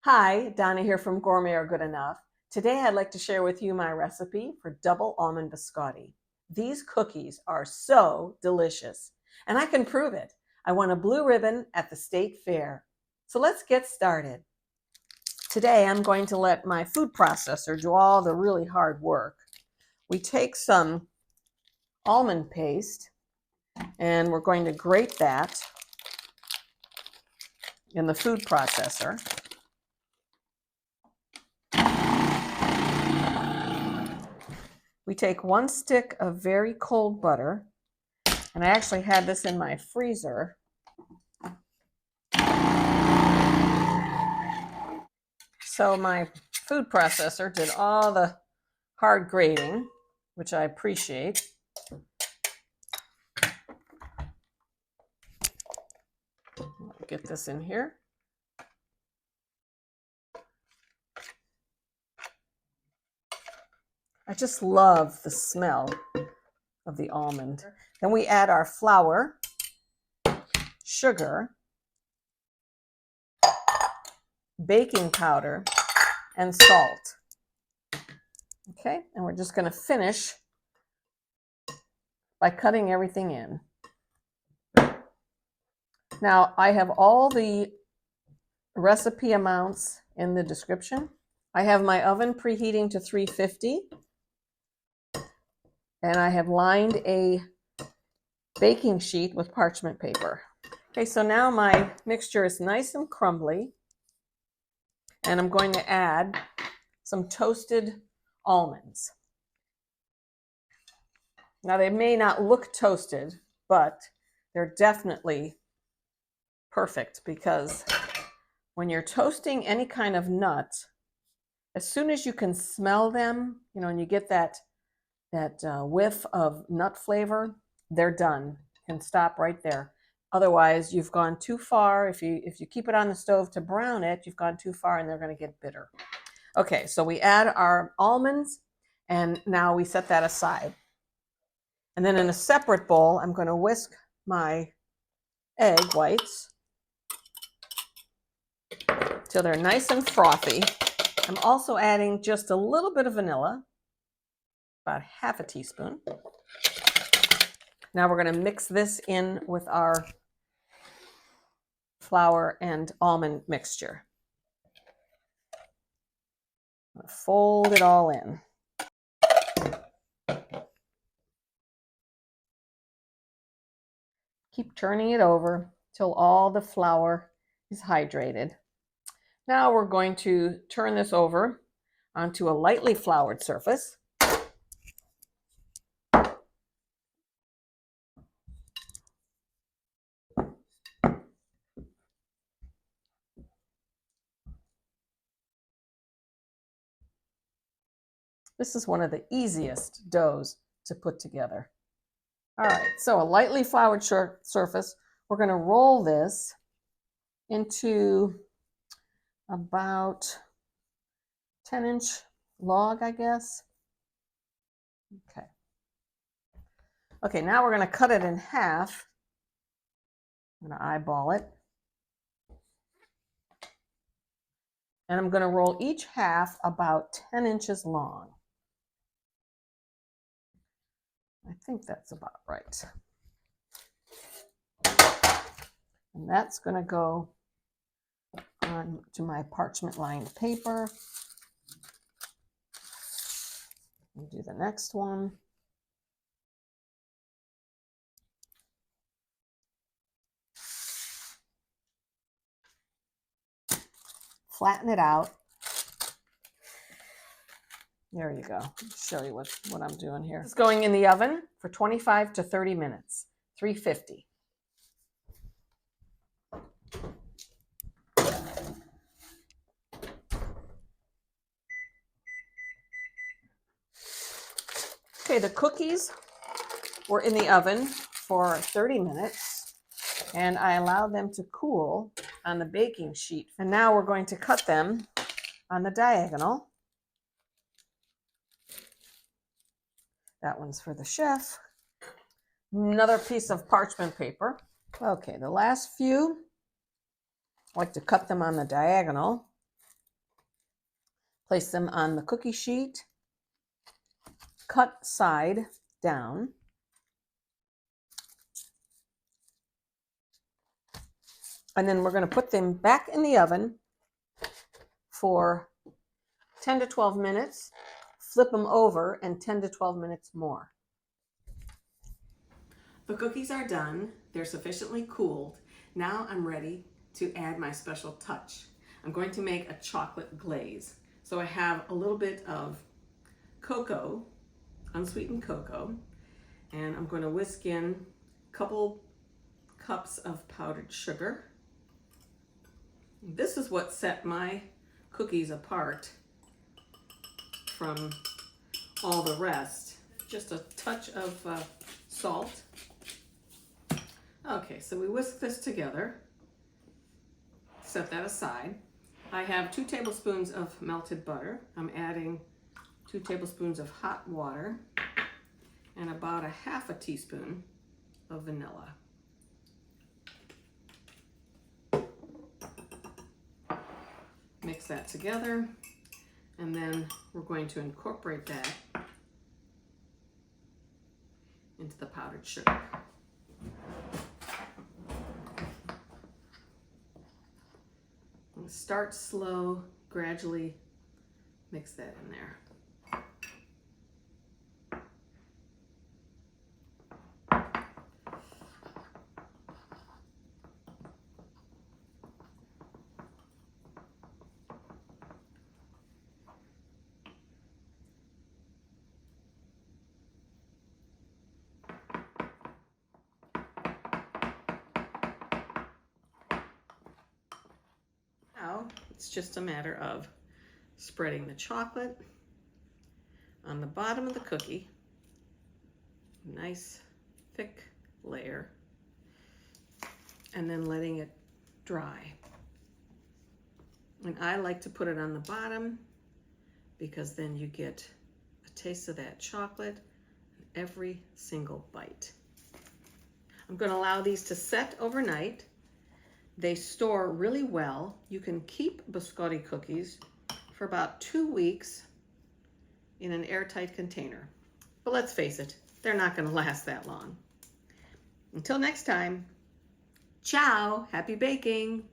Hi, Donna here from Gourmet or Good Enough. Today I'd like to share with you my recipe for double almond biscotti. These cookies are so delicious, and I can prove it. I won a blue ribbon at the state fair. So let's get started. Today I'm going to let my food processor do all the really hard work. We take some almond paste and we're going to grate that in the food processor. We take 1 stick of very cold butter, and I actually had this in my freezer. So my food processor did all the hard grating, which I appreciate. Get this in here. I just love the smell of the almond. Then we add our flour, sugar, baking powder, and salt. Okay, and we're just going to finish by cutting everything in. Now, I have all the recipe amounts in the description. I have my oven preheating to 350. And I have lined a baking sheet with parchment paper. Okay, so now my mixture is nice and crumbly. And I'm going to add some toasted almonds. Now they may not look toasted, but they're definitely perfect, because when you're toasting any kind of nut, as soon as you can smell them, and you get that whiff of nut flavor, they're done. You can stop right there. Otherwise, you've gone too far. If you keep it on the stove to brown it, you've gone too far and they're going to get bitter. Okay, so we add our almonds, and now we set that aside. And then in a separate bowl, I'm going to whisk my egg whites till they're nice and frothy. I'm also adding just a little bit of vanilla, about half a teaspoon. Now we're going to mix this in with our flour and almond mixture. I'm going to fold it all in. Keep turning it over till all the flour is hydrated. Now we're going to turn this over onto a lightly floured surface. This is one of the easiest doughs to put together. All right, so a lightly floured surface. We're going to roll this into about 10-inch log, I guess. Okay. Okay, now we're going to cut it in half. I'm going to eyeball it. And I'm going to roll each half about 10 inches long. I think that's about right. And that's going to go on to my parchment lined paper. We'll do the next one. Flatten it out. There you go. I'll show you what I'm doing here. It's going in the oven for 25 to 30 minutes, 350. Okay, the cookies were in the oven for 30 minutes, and I allowed them to cool on the baking sheet. And now we're going to cut them on the diagonal. That one's for the chef. Another piece of parchment paper. Okay, the last few, I like to cut them on the diagonal. Place them on the cookie sheet, cut side down. And then we're going to put them back in the oven for 10 to 12 minutes, flip them over, and 10 to 12 minutes more. The cookies are done. They're sufficiently cooled. Now I'm ready to add my special touch. I'm going to make a chocolate glaze. So I have a little bit of cocoa, unsweetened cocoa, and I'm going to whisk in a couple cups of powdered sugar. This is what set my cookies apart from all the rest. Just a touch of salt. Okay, so we whisk this together. Set that aside. I have 2 tablespoons of melted butter. I'm adding 2 tablespoons of hot water and about a half a teaspoon of vanilla. Mix that together, and then we're going to incorporate that into the powdered sugar. And start slow, gradually mix that in there. Now it's just a matter of spreading the chocolate on the bottom of the cookie, nice thick layer, and then letting it dry. And I like to put it on the bottom because then you get a taste of that chocolate in every single bite. I'm going to allow these to set overnight. They store really well. You can keep biscotti cookies for about 2 weeks in an airtight container. But let's face it, they're not going to last that long. Until next time, ciao, happy baking.